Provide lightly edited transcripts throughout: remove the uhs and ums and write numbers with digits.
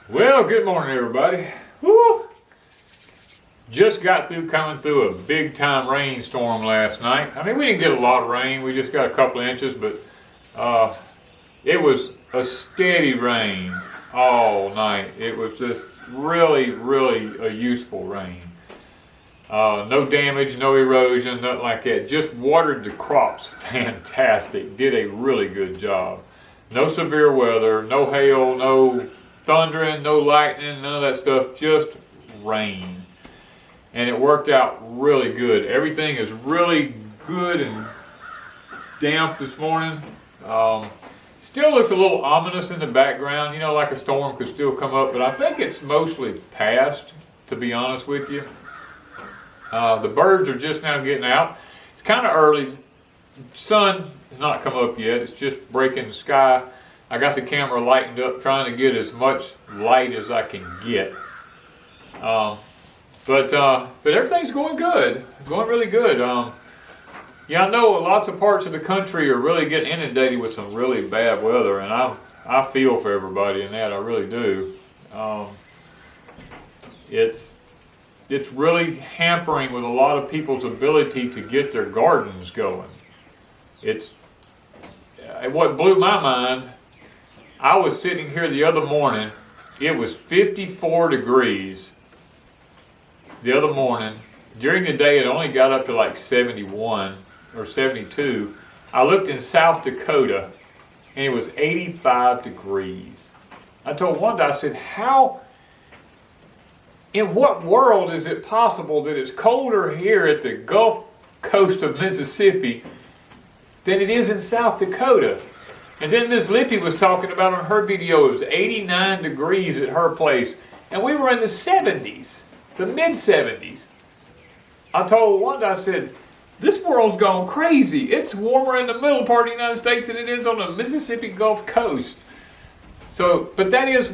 Well, good morning, everybody. Woo! Just got through coming through a big time rainstorm last night. I mean, we didn't get a lot of rain. We just got a couple of inches, but it was a steady rain all night. It was just really a useful rain. No damage, no erosion, nothing like that. Just watered the crops fantastic. Did a really good job. No severe weather, no hail, no thundering, no lightning, none of that stuff, just rain. And it worked out really good. Everything is really good and damp this morning. Still looks a little ominous in the background, you know, like a storm could still come up, but I think it's mostly past, to be honest with you. The birds are just now getting out. It's kind of early. Sun has not come up yet. It's just breaking the sky. I got the camera lightened up, trying to get as much light as I can get. But everything's going good. Going really good. Yeah, I know lots of parts of the country are really getting inundated with some really bad weather, and I feel for everybody in that. I really do. It's really hampering with a lot of people's ability to get their gardens going. It's what blew my mind. I was sitting here the other morning. It was 54 degrees the other morning. During the day, it only got up to like 71 or 72. I looked in South Dakota, and it was 85 degrees. I told Wanda, I said, in what world is it possible that it's colder here at the Gulf Coast of Mississippi than it is in South Dakota? And then Ms. Lippy was talking about on her video, it was 89 degrees at her place, and we were in the 70s, the mid-70s. I told Wanda, I said, this world's gone crazy. It's warmer in the middle part of the United States than it is on the Mississippi Gulf Coast. So, but that is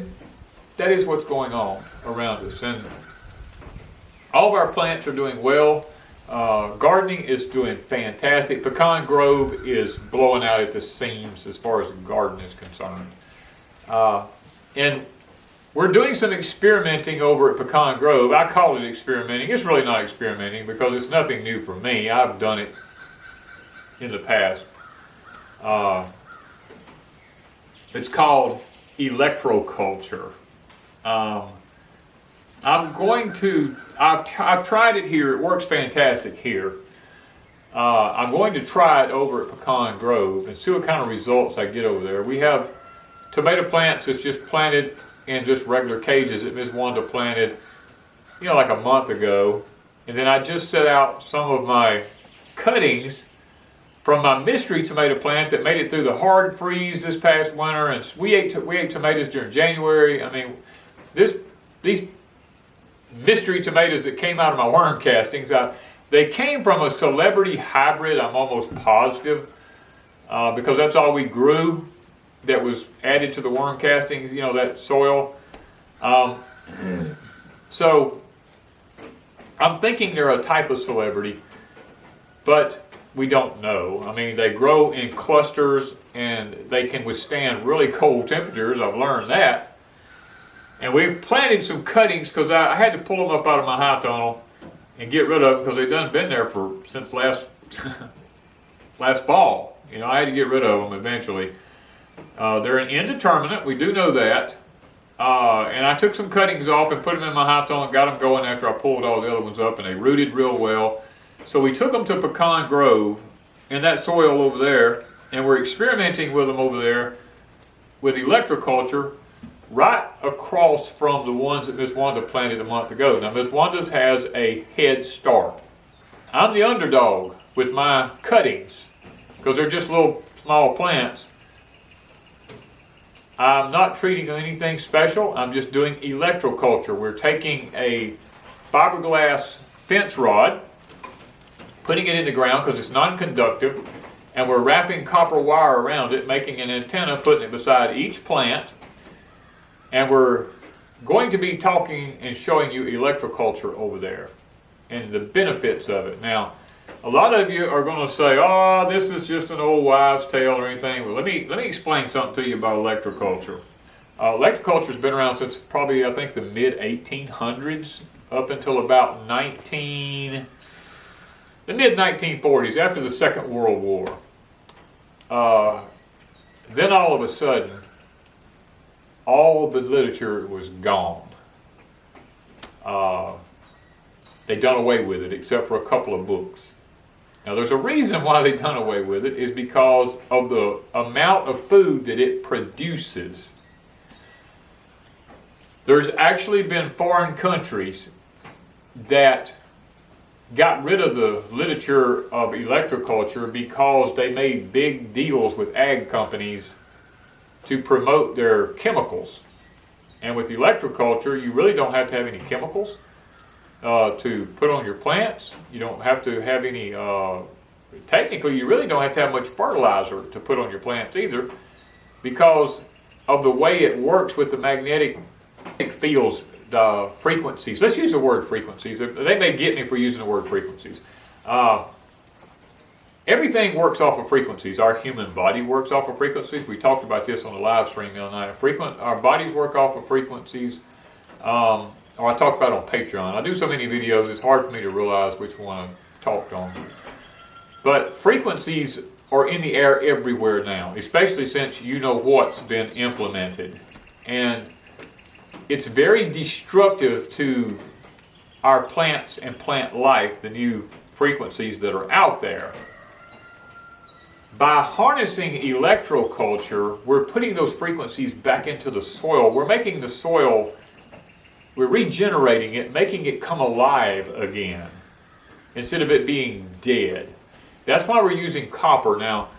what's going on around us. And all of our plants are doing well. Gardening is doing fantastic. Pecan Grove is blowing out at the seams as far as the garden is concerned. And we're doing some experimenting over at Pecan Grove. I call it experimenting. It's really not experimenting because it's nothing new for me. I've done it in the past. It's called Electroculture. I've tried it here. It works fantastic here. I'm going to try it over at Pecan Grove and see what kind of results I get over there. We have tomato plants that's just planted in just regular cages that Ms. Wanda planted, like a month ago. And then I just set out some of my cuttings from my mystery tomato plant that made it through the hard freeze this past winter. And we ate tomatoes during January. I mean, these mystery tomatoes that came out of my worm castings, they came from a celebrity hybrid, I'm almost positive, because that's all we grew that was added to the worm castings, that soil. So I'm thinking they're a type of celebrity, but we don't know. I mean, they grow in clusters and they can withstand really cold temperatures. I've learned that. And we planted some cuttings because I had to pull them up out of my high tunnel and get rid of them because they've done been there since last fall. I had to get rid of them eventually. They're an indeterminate, we do know that. And I took some cuttings off and put them in my high tunnel and got them going after I pulled all the other ones up, and they rooted real well. So we took them to Pecan Grove in that soil over there, and we're experimenting with them over there with Electroculture, right across from the ones that Ms. Wanda planted a month ago. Now, Ms. Wanda's has a head start. I'm the underdog with my cuttings because they're just little small plants. I'm not treating them anything special. I'm just doing electroculture. We're taking a fiberglass fence rod, putting it in the ground because it's non-conductive, and we're wrapping copper wire around it, making an antenna, putting it beside each plant. And we're going to be talking and showing you electroculture over there and the benefits of it. Now, a lot of you are going to say, oh, this is just an old wives' tale or anything. Well, let me explain something to you about electroculture. Electroculture's been around since probably, I think, the mid-1800s up until about the mid-1940s, after the Second World War. Then all of a sudden, all the literature was gone. They done away with it, except for a couple of books. Now, there's a reason why they done away with it, is because of the amount of food that it produces. There's actually been foreign countries that got rid of the literature of electroculture because they made big deals with ag companies to promote their chemicals. And with electroculture, you really don't have to have any chemicals to put on your plants. You don't have to have any, technically you really don't have to have much fertilizer to put on your plants either, because of the way it works with the magnetic fields, the frequencies. Let's use the word frequencies. They may get me for using the word frequencies. Everything works off of frequencies. Our human body works off of frequencies. We talked about this on the live stream the other night. Our bodies work off of frequencies. Or I talked about it on Patreon. I do so many videos, it's hard for me to realize which one I talked on. But frequencies are in the air everywhere now, especially since you know what's been implemented. And it's very destructive to our plants and plant life, the new frequencies that are out there. By harnessing electroculture, we're putting those frequencies back into the soil. We're making the soil, we're regenerating it, making it come alive again, instead of it being dead. That's why we're using copper. Now,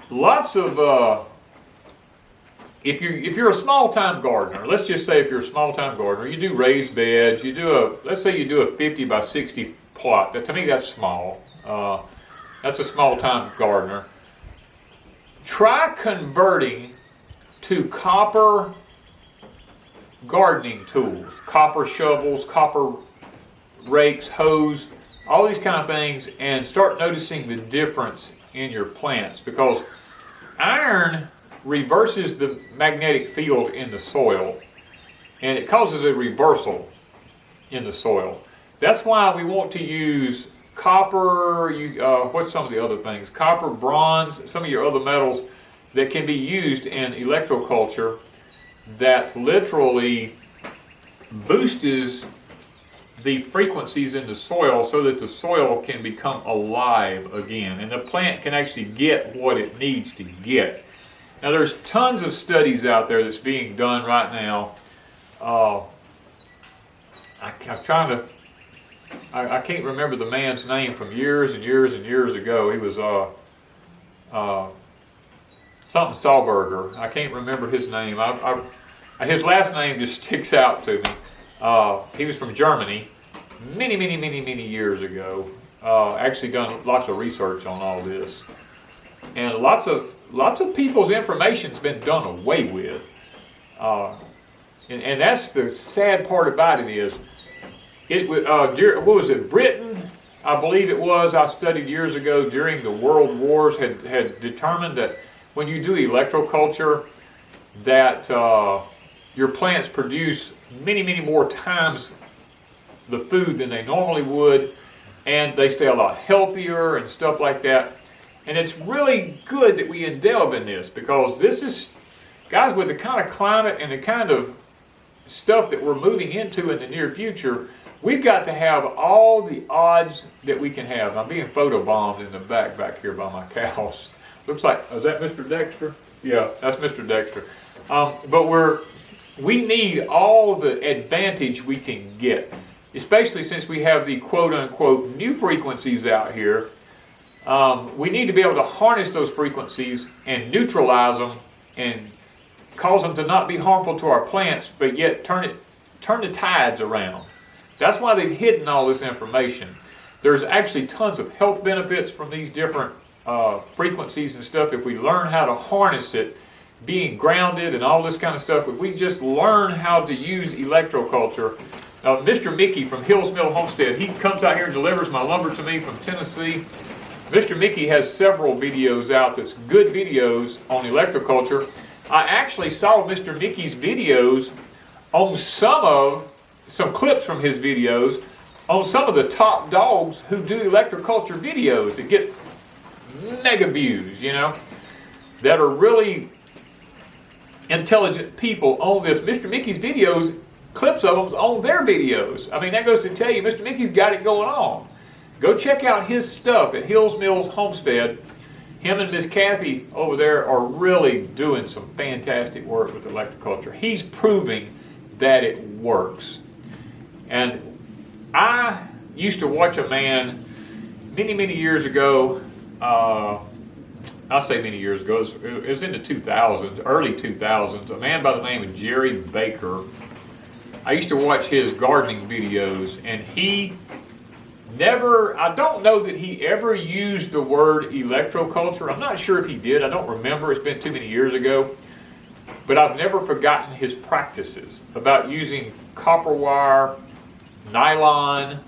lots of, if you're a small-time gardener, let's just say if you're a small-time gardener, you do raised beds, let's say you do a 50 by 60 plot. To me, that's small. That's a small-time gardener. Try converting to copper gardening tools, copper shovels, copper rakes, hose, all these kind of things, and start noticing the difference in your plants, because iron reverses the magnetic field in the soil, and it causes a reversal in the soil. That's why we want to use copper, what's some of the other things? Copper, bronze, some of your other metals that can be used in electroculture that literally boosts the frequencies in the soil so that the soil can become alive again and the plant can actually get what it needs to get. Now, there's tons of studies out there that's being done right now. I can't remember the man's name from years and years and years ago. He was something Saarberger. I can't remember his name. His last name just sticks out to me. He was from Germany many years ago. Actually done lots of research on all this. And lots of people's information's been done away with. And that's the sad part about it is, what was it, Britain, I believe it was, I studied years ago during the World Wars, had determined that when you do electroculture, that your plants produce many more times the food than they normally would, and they stay a lot healthier and stuff like that. And it's really good that we delve in this, because this is, guys, with the kind of climate and the kind of stuff that we're moving into in the near future, we've got to have all the odds that we can have. I'm being photobombed in the back here by my cows. Looks like, is that Mr. Dexter? Yeah, that's Mr. Dexter. But we need all the advantage we can get, especially since we have the quote-unquote new frequencies out here. We need to be able to harness those frequencies and neutralize them and cause them to not be harmful to our plants, but yet turn the tides around. That's why they've hidden all this information. There's actually tons of health benefits from these different frequencies and stuff if we learn how to harness it, being grounded and all this kind of stuff. If we just learn how to use electroculture. Mr. Mickey from Hills Mill Homestead, he comes out here and delivers my lumber to me from Tennessee. Mr. Mickey has several videos out that's good videos on electroculture. I actually saw Mr. Mickey's videos on some clips from his videos on some of the top dogs who do electroculture videos that get mega views, you know, that are really intelligent people on this. Mr. Mickey's videos, clips of them on their videos. I mean, that goes to tell you, Mr. Mickey's got it going on. Go check out his stuff at Hills Mill Homestead. Him and Miss Kathy over there are really doing some fantastic work with electroculture. He's proving that it works. And I used to watch a man many, many years ago. I'll say many years ago. It was in the 2000s, early 2000s. A man by the name of Jerry Baker. I used to watch his gardening videos, and he never, I don't know that he ever used the word electroculture. I'm not sure if he did. I don't remember. It's been too many years ago. But I've never forgotten his practices about using copper wire, nylon,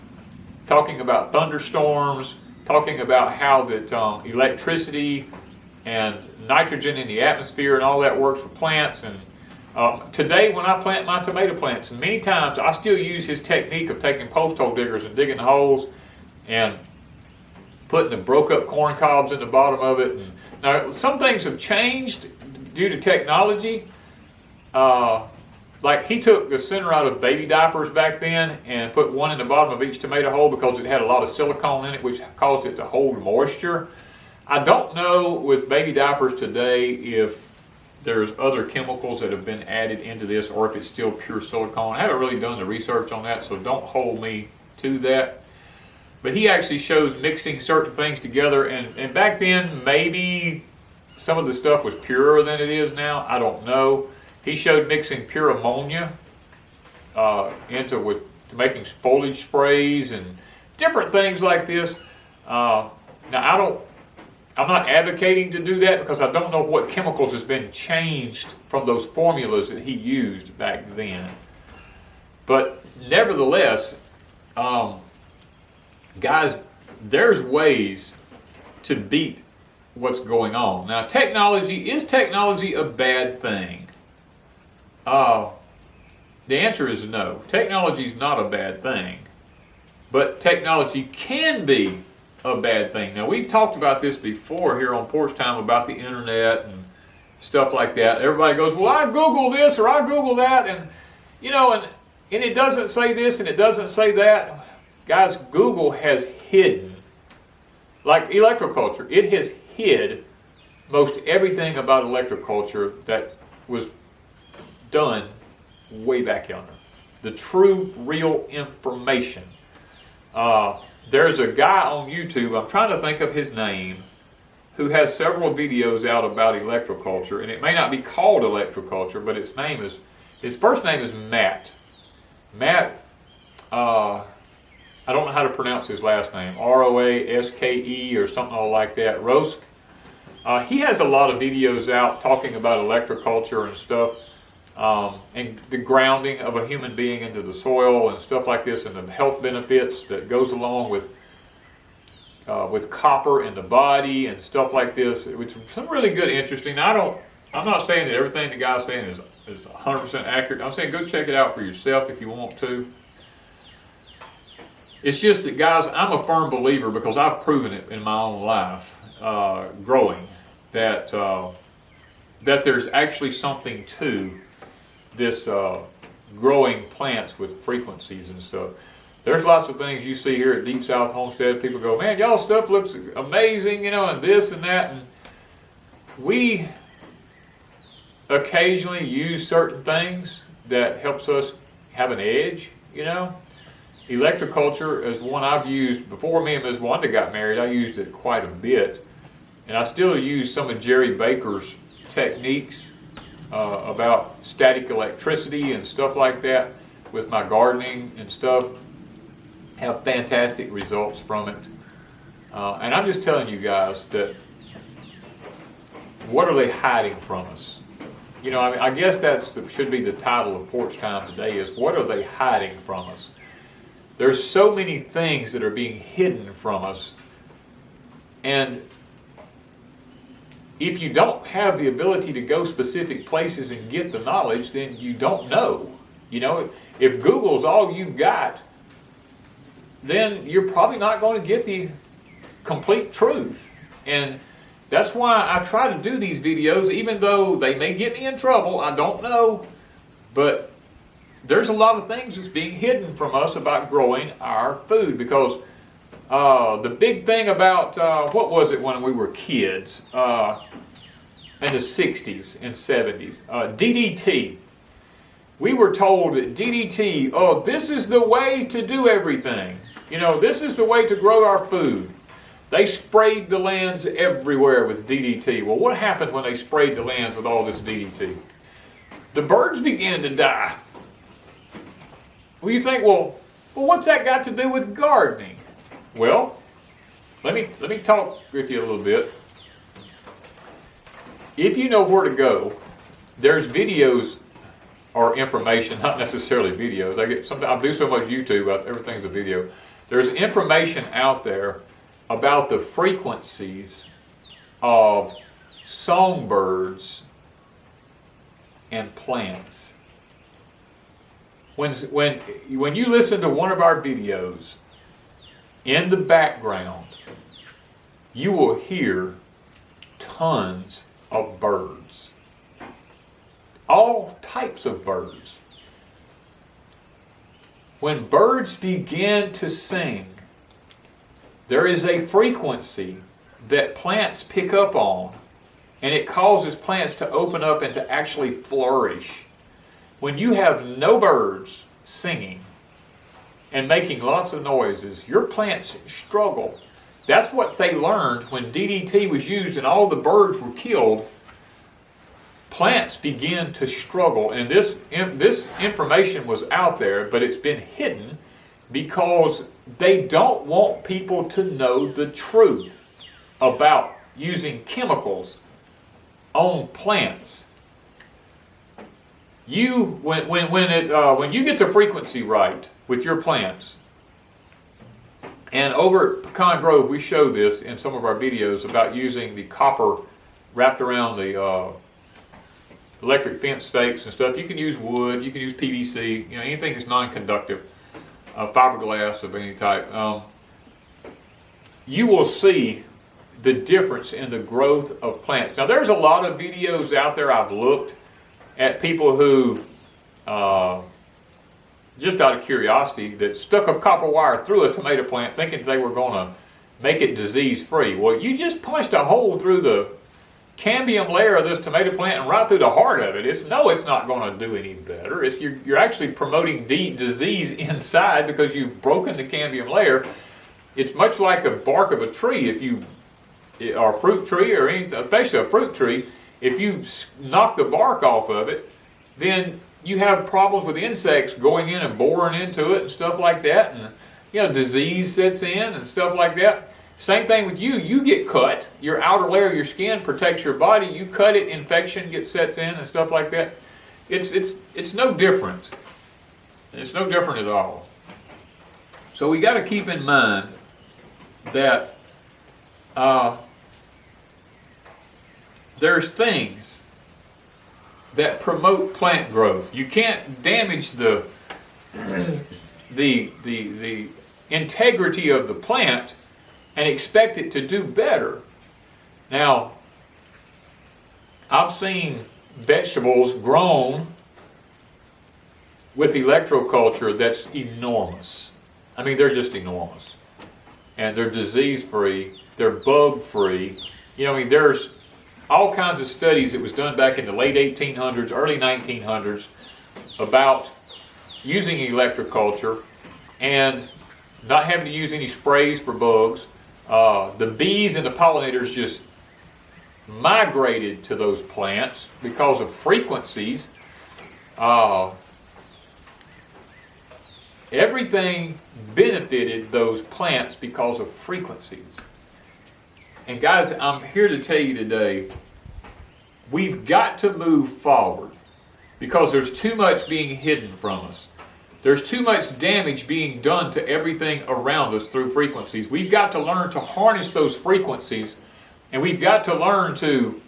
talking about thunderstorms, talking about how that electricity and nitrogen in the atmosphere and all that works for plants. And today when I plant my tomato plants, many times I still use his technique of taking post hole diggers and digging the holes and putting the broke up corn cobs in the bottom of it. And now some things have changed due to technology. Like he took the center out of baby diapers back then and put one in the bottom of each tomato hole because it had a lot of silicone in it, which caused it to hold moisture. I don't know with baby diapers today if there's other chemicals that have been added into this or if it's still pure silicone. I haven't really done the research on that, so don't hold me to that. But he actually shows mixing certain things together, and back then maybe some of the stuff was purer than it is now. I don't know. He showed mixing pure ammonia to making foliage sprays and different things like this. Now I'm not advocating to do that because I don't know what chemicals has been changed from those formulas that he used back then. But nevertheless, guys, there's ways to beat what's going on. Now, is technology a bad thing? The answer is no. Technology is not a bad thing, but technology can be a bad thing. Now, we've talked about this before here on Porch Time about the internet and stuff like that. Everybody goes, well, I Google this or I Google that, and you know, and it doesn't say this and it doesn't say that. Guys, Google has hidden, like electroculture, it has hid most everything about electroculture that was done way back yonder. The true, real information. There's a guy on YouTube, I'm trying to think of his name, who has several videos out about electroculture, and it may not be called electroculture, but his first name is Matt. Matt, I don't know how to pronounce his last name, Roaske or something like that, Rosk. He has a lot of videos out talking about electroculture and stuff, and the grounding of a human being into the soil and stuff like this, and the health benefits that goes along with copper in the body and stuff like this. It's some really good, interesting. I'm not saying that everything the guy's saying is 100% accurate. I'm saying go check it out for yourself if you want to. It's just that, guys, I'm a firm believer because I've proven it in my own life, growing, that there's actually something to this growing plants with frequencies and stuff. There's lots of things you see here at Deep South Homestead. People go, man, y'all stuff looks amazing, you know, and this and that. And we occasionally use certain things that helps us have an edge, you know. Electroculture is one I've used before me and Ms. Wanda got married. I used it quite a bit, and I still use some of Jerry Baker's techniques about static electricity and stuff like that with my gardening and stuff. Have fantastic results from it, and I'm just telling you guys that what are they hiding from us? You know, I mean, I guess should be the title of Porch Time today, is what are they hiding from us? There's so many things that are being hidden from us, and if you don't have the ability to go specific places and get the knowledge, then you don't know. You know, if Google's all you've got, then you're probably not going to get the complete truth. And that's why I try to do these videos, even though they may get me in trouble, I don't know. But there's a lot of things that's being hidden from us about growing our food, because the big thing about, what was it when we were kids, in the 60s and 70s, DDT. We were told that DDT, oh, this is the way to do everything. You know, this is the way to grow our food. They sprayed the lands everywhere with DDT. Well, what happened when they sprayed the lands with all this DDT? The birds began to die. Well, you think, well, what's that got to do with gardening? Well, let me talk with you a little bit. If you know where to go, there's videos or information, not necessarily videos. I do so much YouTube, everything's a video. There's information out there about the frequencies of songbirds and plants. When you listen to one of our videos, in the background, you will hear tons of birds. All types of birds. When birds begin to sing, there is a frequency that plants pick up on, and it causes plants to open up and to actually flourish. When you have no birds singing and making lots of noises, your plants struggle. That's what they learned when DDT was used and all the birds were killed. Plants began to struggle, and this information was out there, but it's been hidden because they don't want people to know the truth about using chemicals on plants. When you get the frequency right with your plants, and over at Pecan Grove we show this in some of our videos about using the copper wrapped around the electric fence stakes and stuff. You can use wood, you can use PVC, you know, anything that's non-conductive, fiberglass of any type. You will see the difference in the growth of plants. Now there's a lot of videos out there I've looked at people who, just out of curiosity, that stuck a copper wire through a tomato plant thinking they were going to make it disease-free. Well, you just punched a hole through the cambium layer of this tomato plant and right through the heart of it. It's not going to do any better. You're actually promoting disease inside because you've broken the cambium layer. It's much like a bark of a tree, or a fruit tree, or anything, especially a fruit tree. If you knock the bark off of it, then you have problems with insects going in and boring into it and stuff like that, and you know, disease sets in and stuff like that. Same thing with you. You get cut. Your outer layer of your skin protects your body. You cut it, infection sets in and stuff like that. It's no different. It's no different at all. So we got to keep in mind that there's things that promote plant growth. You can't damage the integrity of the plant and expect it to do better. Now, I've seen vegetables grown with electroculture that's enormous. I mean, they're just enormous. And they're disease-free, they're bug-free. You know, I mean, there's all kinds of studies that was done back in the late 1800s, early 1900s about using electroculture and not having to use any sprays for bugs. The bees and the pollinators just migrated to those plants because of frequencies. Everything benefited those plants because of frequencies. And guys, I'm here to tell you today, we've got to move forward because there's too much being hidden from us. There's too much damage being done to everything around us through frequencies. We've got to learn to harness those frequencies, and we've got to learn to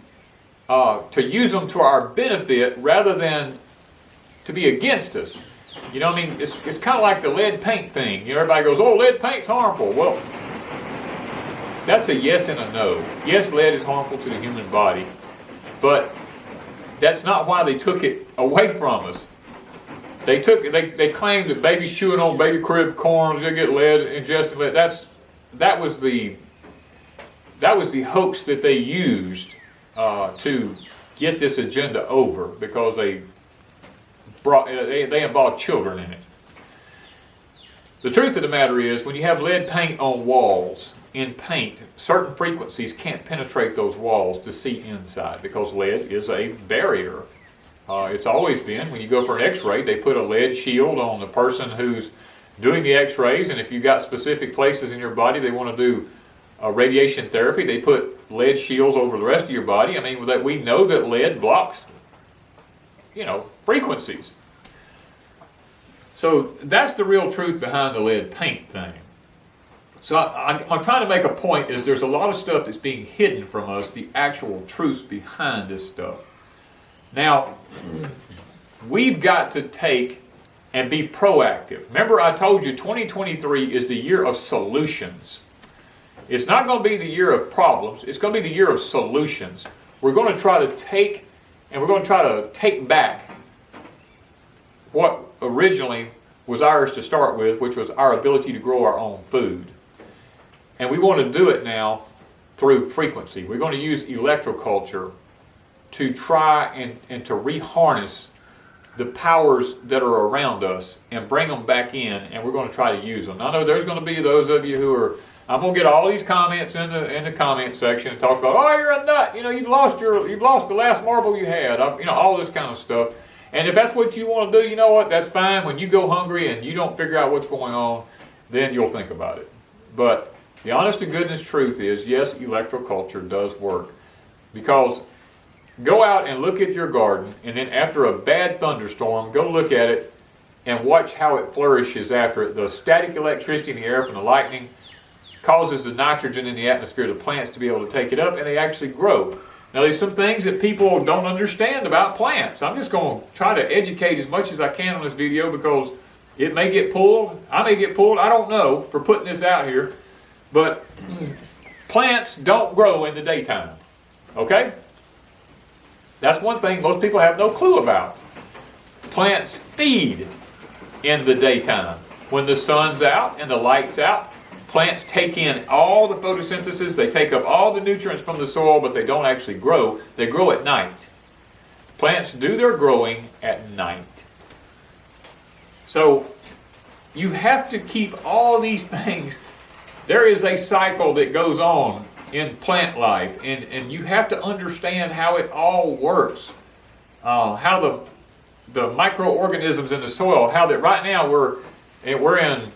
to use them to our benefit rather than to be against us. You know what I mean? It's kind of like the lead paint thing. You know, everybody goes, oh, lead paint's harmful. Well, that's a yes and a no. Yes, lead is harmful to the human body, but that's not why they took it away from us. They claimed that babies chewing on baby crib corns, you'll get lead, ingesting lead. That was the hoax that they used to get this agenda over, because they involved children in it. The truth of the matter is, when you have lead paint on walls, in paint, certain frequencies can't penetrate those walls to see inside, because lead is a barrier. It's always been. When you go for an x-ray, they put a lead shield on the person who's doing the x-rays, and if you've got specific places in your body they want to do radiation therapy, they put lead shields over the rest of your body. I mean, that we know that lead blocks, you know, frequencies. So that's the real truth behind the lead paint thing. So I'm trying to make a point is there's a lot of stuff that's being hidden from us, the actual truths behind this stuff. Now, we've got to take and be proactive. Remember, I told you 2023 is the year of solutions. It's not going to be the year of problems. It's going to be the year of solutions. We're going to try to take back what originally was ours to start with, which was our ability to grow our own food. And we want to do it now through frequency. We're going to use electroculture to try and to reharness the powers that are around us and bring them back in, and we're going to try to use them. I know there's going to be those of you who are, I'm going to get all these comments in the comment section and talk about, oh, you're a nut, you know, you've lost the last marble you had, you know, all this kind of stuff. And if that's what you want to do, you know what, that's fine. When you go hungry and you don't figure out what's going on, then you'll think about it. But the honest to goodness truth is, yes, electroculture does work. Because go out and look at your garden, and then after a bad thunderstorm, go look at it and watch how it flourishes after it. The static electricity in the air from the lightning causes the nitrogen in the atmosphere of the plants to be able to take it up, and they actually grow. Now, there's some things that people don't understand about plants. I'm just going to try to educate as much as I can on this video, because it may get pulled. I may get pulled. I don't know for putting this out here. But plants don't grow in the daytime. Okay? That's one thing most people have no clue about. Plants feed in the daytime. When the sun's out and the light's out, plants take in all the photosynthesis, they take up all the nutrients from the soil, but they don't actually grow. They grow at night. Plants do their growing at night. So you have to keep all these things. There is a cycle that goes on in plant life, and you have to understand how it all works. How the microorganisms in the soil, how that right now we're in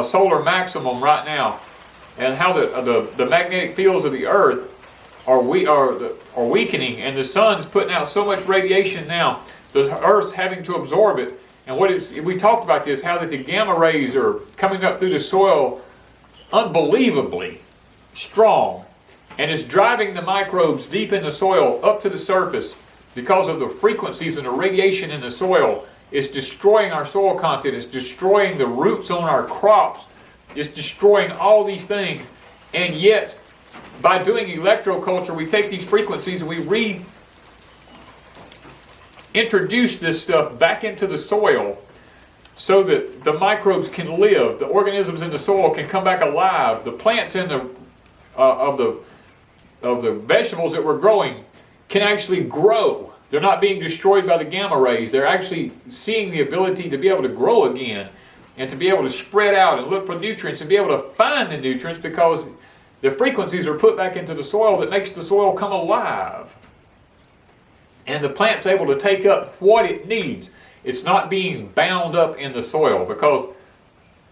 solar maximum right now, and how the magnetic fields of the earth are weakening, and the sun's putting out so much radiation now, the earth's having to absorb it. And we talked about this, how that the gamma rays are coming up through the soil unbelievably strong, and it's driving the microbes deep in the soil up to the surface because of the frequencies and the radiation in the soil. It's destroying our soil content. It's destroying the roots on our crops. It's destroying all these things. And yet, by doing electroculture, we take these frequencies and we reintroduce this stuff back into the soil so that the microbes can live. The organisms in the soil can come back alive. The plants in of the vegetables that we're growing can actually grow. They're not being destroyed by the gamma rays. They're actually seeing the ability to be able to grow again and to be able to spread out and look for nutrients and be able to find the nutrients, because the frequencies are put back into the soil that makes the soil come alive. And the plant's able to take up what it needs. It's not being bound up in the soil, because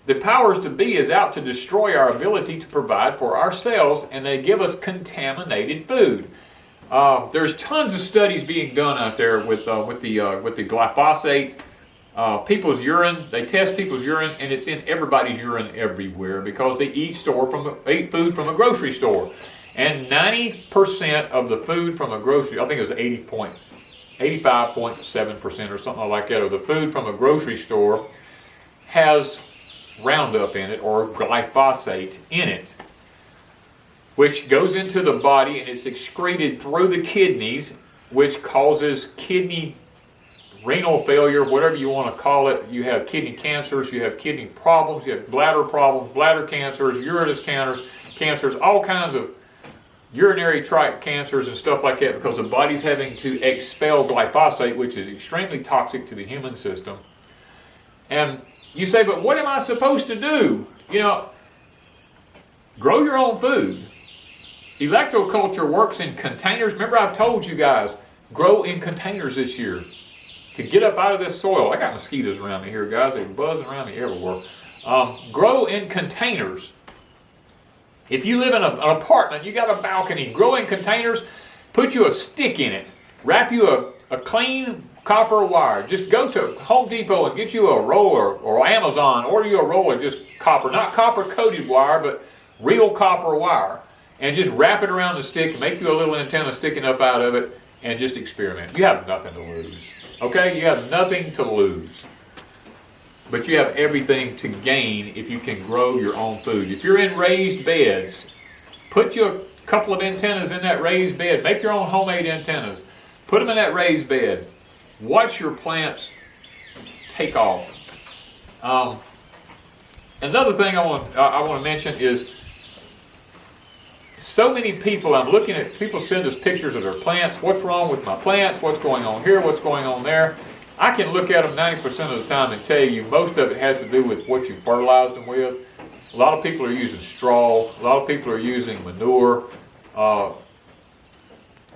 the powers to be is out to destroy our ability to provide for ourselves, and they give us contaminated food. There's tons of studies being done out there with the glyphosate, people's urine. They test people's urine, and it's in everybody's urine everywhere, because they eat food from a grocery store. And 90% of the food from a grocery, I think it was 85.7% or something like that, of the food from a grocery store has Roundup in it or glyphosate in it, which goes into the body and it's excreted through the kidneys, which causes kidney renal failure, whatever you want to call it. You have kidney cancers, you have kidney problems, you have bladder problems, bladder cancers, ureter cancers, all kinds of urinary tract cancers and stuff like that, because the body's having to expel glyphosate, which is extremely toxic to the human system. And you say, but what am I supposed to do? You know, grow your own food. Electroculture works in containers. Remember, I've told you guys, grow in containers this year to get up out of this soil. I got mosquitoes around me here, guys. They're buzzing around me everywhere. Grow in containers. If you live in an apartment, you got a balcony, grow in containers, put you a stick in it, wrap you a clean copper wire. Just go to Home Depot and get you a roller, or Amazon, order you a roller, just copper, not copper coated wire, but real copper wire. And just wrap it around the stick and make you a little antenna sticking up out of it and just experiment. You have nothing to lose, okay? You have nothing to lose. But you have everything to gain if you can grow your own food. If you're in raised beds, put you a couple of antennas in that raised bed. Make your own homemade antennas. Put them in that raised bed. Watch your plants take off. Another thing I want to mention is, so many people, I'm looking at, people send us pictures of their plants. What's wrong with my plants? What's going on here? What's going on there? I can look at them 90% of the time and tell you most of it has to do with what you fertilized them with. A lot of people are using straw. A lot of people are using manure,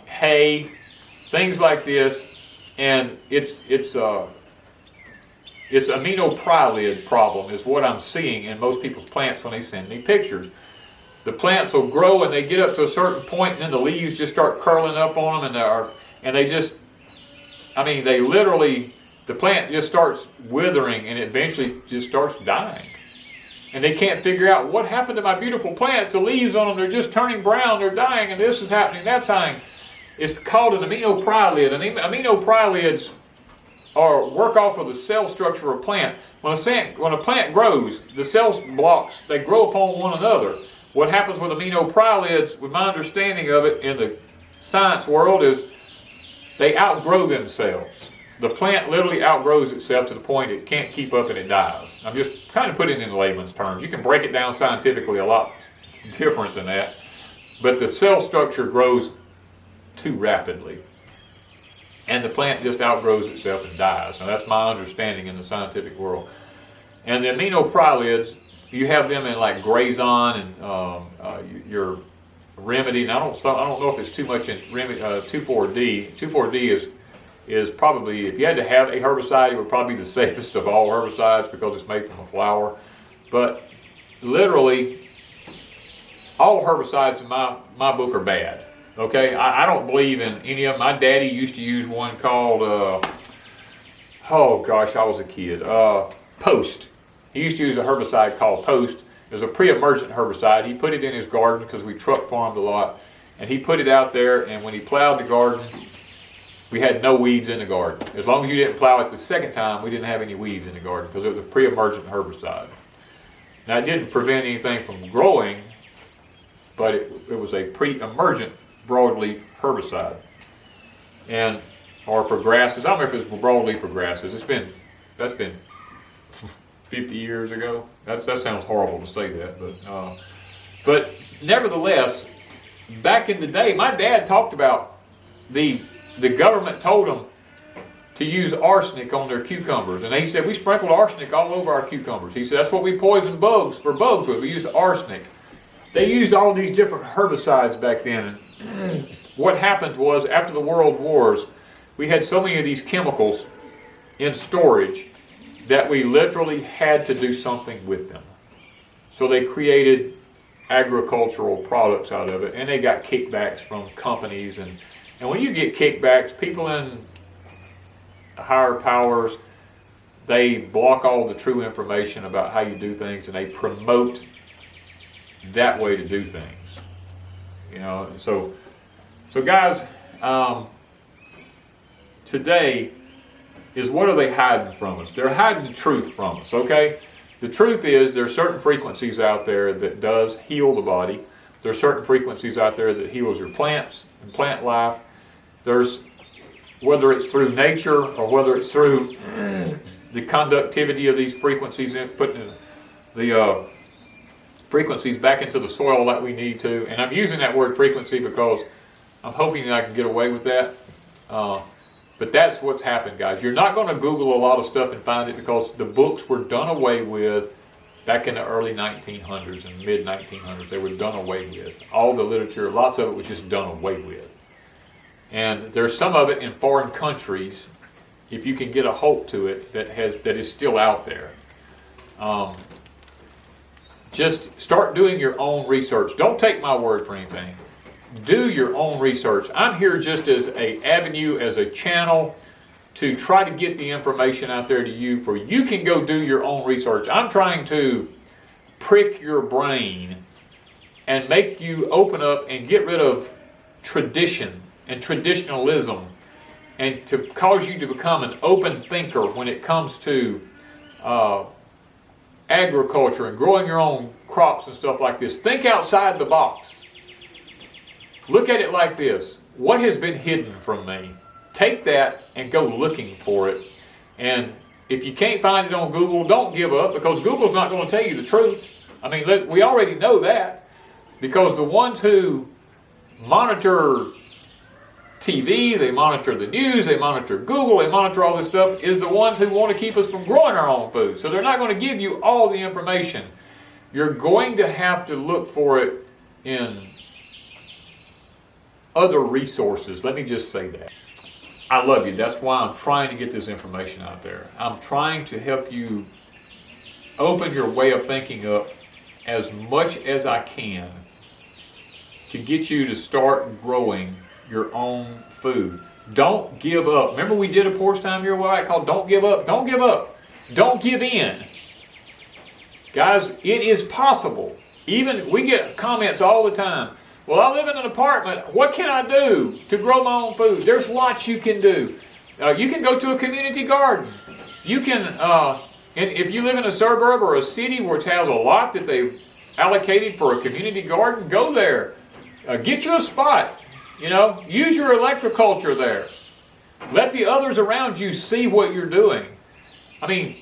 hay, things like this. And it's aminopyralid problem is what I'm seeing in most people's plants when they send me pictures. The plants will grow and they get up to a certain point, and then the leaves just start curling up on them, and they just, I mean, they literally, the plant just starts withering and eventually just starts dying. And they can't figure out what happened to my beautiful plants. The leaves on them, they're just turning brown, they're dying, and this is happening, that's happening. It's called an aminopyralid. And aminopyralids work off of the cell structure of a plant. When a plant grows, the cell blocks, they grow upon one another. What happens with aminopyralids, with my understanding of it in the science world, is they outgrow themselves. The plant literally outgrows itself to the point it can't keep up and it dies. I'm just trying to put it in layman's terms. You can break it down scientifically a lot different than that. But the cell structure grows too rapidly. And the plant just outgrows itself and dies. Now that's my understanding in the scientific world. And the aminopyralids, you have them in like Grazon and your Remedy. And I don't know if it's too much in 2,4-D. 2,4-D is probably, if you had to have a herbicide, it would probably be the safest of all herbicides because it's made from a flower. But literally, all herbicides in my book are bad. Okay, I don't believe in any of them. My daddy used to use one called, oh gosh, I was a kid, Post. He used to use a herbicide called Post. It was a pre-emergent herbicide. He put it in his garden because we truck farmed a lot. And he put it out there, and when he plowed the garden, we had no weeds in the garden. As long as you didn't plow it the second time, we didn't have any weeds in the garden because it was a pre-emergent herbicide. Now, it didn't prevent anything from growing, but it was a pre-emergent broadleaf herbicide. And, or for grasses, I don't know if it's broadleaf for grasses. That's been 50 years ago. That sounds horrible to say that, but nevertheless, back in the day, my dad talked about the government told them to use arsenic on their cucumbers, and he said we sprinkled arsenic all over our cucumbers. He said that's what we poison bugs with. We used arsenic. They used all these different herbicides back then. And what happened was, after the World Wars, we had so many of these chemicals in storage that we literally had to do something with them. So they created agricultural products out of it, and they got kickbacks from companies. And when you get kickbacks, people in higher powers, they block all the true information about how you do things, and they promote that way to do things. you know. So guys, today is, what are they hiding from us? They're hiding the truth from us, okay? The truth is there's certain frequencies out there that does heal the body. There's certain frequencies out there that heals your plants and plant life. There's, whether it's through nature or whether it's through the conductivity of these frequencies, in putting the frequencies back into the soil that we need to. And I'm using that word frequency because I'm hoping that I can get away with that. But that's what's happened, guys. You're not going to Google a lot of stuff and find it, because the books were done away with back in the early 1900s and mid 1900s. They were done away with. All the literature, lots of it was just done away with. And there's some of it in foreign countries, if you can get a hold to it, that is still out there. Just start doing your own research. Don't take my word for anything. Do your own research. I'm here just as an avenue, as a channel, to try to get the information out there to you, for you can go do your own research. I'm trying to prick your brain and make you open up and get rid of tradition and traditionalism, and to cause you to become an open thinker when it comes to agriculture and growing your own crops and stuff like this. Think outside the box. Look at it like this. What has been hidden from me? Take that and go looking for it. And if you can't find it on Google, don't give up, because Google's not going to tell you the truth. I mean, we already know that, because the ones who monitor TV, they monitor the news, they monitor Google, they monitor all this stuff, is the ones who want to keep us from growing our own food. So they're not going to give you all the information. You're going to have to look for it in other resources. Let me just say that. I love you. That's why I'm trying to get this information out there. I'm trying to help you open your way of thinking up as much as I can to get you to start growing your own food. Don't give up. Remember, we did a Porch Time here, what I called Don't Give Up. Don't give up. Don't give in. Guys, it is possible. Even we get comments all the time. Well, I live in an apartment. What can I do to grow my own food? There's lots you can do. You can go to a community garden. You can, and if you live in a suburb or a city which has a lot that they've allocated for a community garden, go there. Get you a spot. You know, use your electroculture there. Let the others around you see what you're doing. I mean,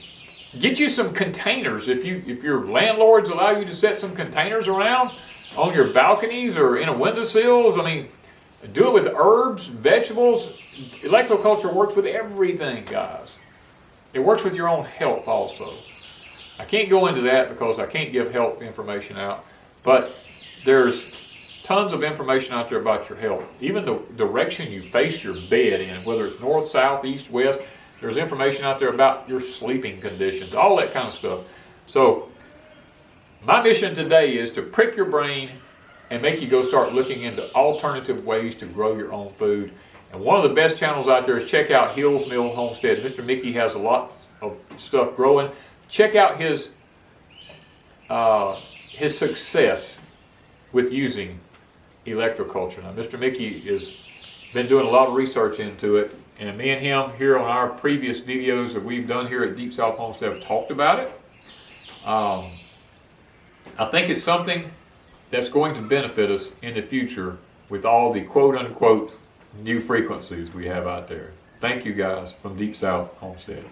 get you some containers. If your landlords allow you to set some containers around on your balconies or in a windowsills, I mean, do it with herbs, vegetables. Electroculture works with everything, guys. It works with your own health also. I can't go into that because I can't give health information out, but there's tons of information out there about your health. Even the direction you face your bed in, whether it's north, south, east, west, there's information out there about your sleeping conditions, all that kind of stuff. So my mission today is to prick your brain and make you go start looking into alternative ways to grow your own food. And one of the best channels out there is check out Hills Mill Homestead. Mr. Mickey has a lot of stuff growing. Check out his success with using electroculture. Now, Mr. Mickey has been doing a lot of research into it, and me and him here on our previous videos that we've done here at Deep South Homestead have talked about it. I think it's something that's going to benefit us in the future with all the quote-unquote new frequencies we have out there. Thank you, guys, from Deep South Homestead.